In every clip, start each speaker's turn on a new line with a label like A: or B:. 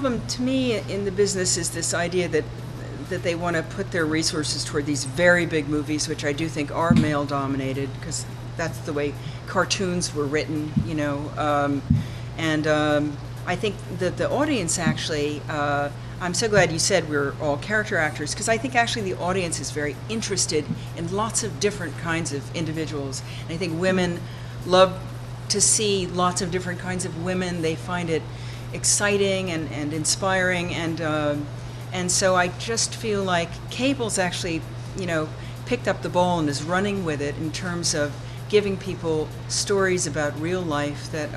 A: problem to me in the business is this idea that they want to put their resources toward these very big movies, which I do think are male dominated, because that's the way cartoons were written, you know. I think that the audience actually, I'm so glad you said we're all character actors, because I think actually the audience is very interested in lots of different kinds of individuals. And I think women love to see lots of different kinds of women. They find it exciting and inspiring, and so I just feel like cable's actually, you know, picked up the ball and is running with it in terms of giving people stories about real life that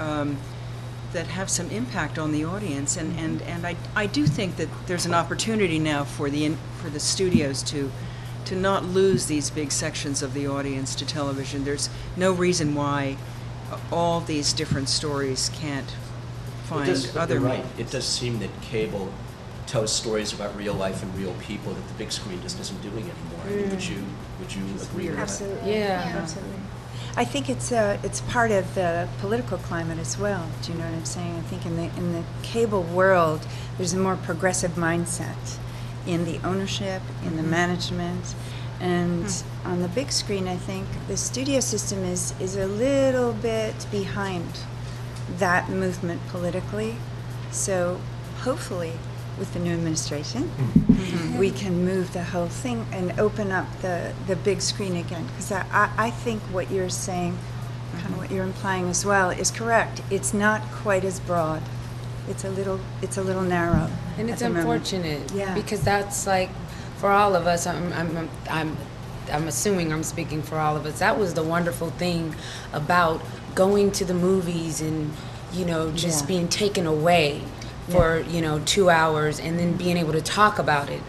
A: that have some impact on the audience, and I do think that there's an opportunity now for the studios to not lose these big sections of the audience to television. There's no reason why all these different stories can't find other.
B: You're right. It does seem that cable tells stories about real life and real people that the big screen just isn't doing anymore. I mean, would you agree with that?
C: Absolutely. Yeah, absolutely. I think it's part of the political climate as well. Do you know what I'm saying? I think in the cable world, there's a more progressive mindset in the ownership, in the management, and on the big screen, I think the studio system is a little bit behind that movement politically. So hopefully, with the new administration, we can move the whole thing and open up the big screen again. Because I think what you're saying, kind of what you're implying as well, is correct. It's not quite as broad. It's a little narrow.
D: And it's unfortunate,
C: yeah,
D: because that's like, for all of us, I'm assuming I'm speaking for all of us, that was the wonderful thing about going to the movies and, you know, just being taken away for, you know, 2 hours and then being able to talk about it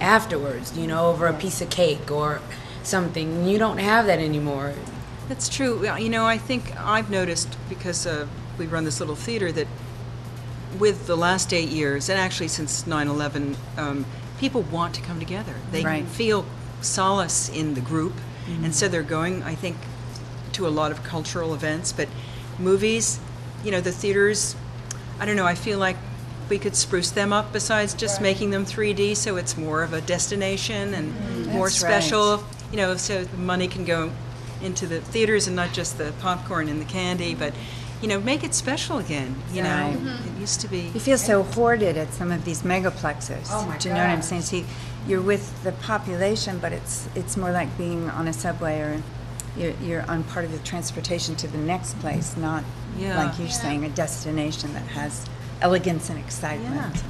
D: afterwards, you know, over a piece of cake or something. You don't have that anymore.
A: That's true. You know, I think I've noticed, because we run this little theater, that with the last 8 years, and actually since 9/11, people want to come together. They feel solace in the group, and so they're going, I think, to a lot of cultural events. But movies, you know, the theaters, I don't know, I feel like we could spruce them up besides just making them 3D, so it's more of a destination and more special, you know, so the money can go into the theaters and not just the popcorn and the candy, but, you know, make it special again, you know. It used to be.
C: You feel so hoarded at some of these megaplexes.
D: Oh my
C: Do you know what I'm saying? See, you're with the population, but it's more like being on a subway, or you're on part of the transportation to the next place, not like you're saying, a destination that has elegance and excitement.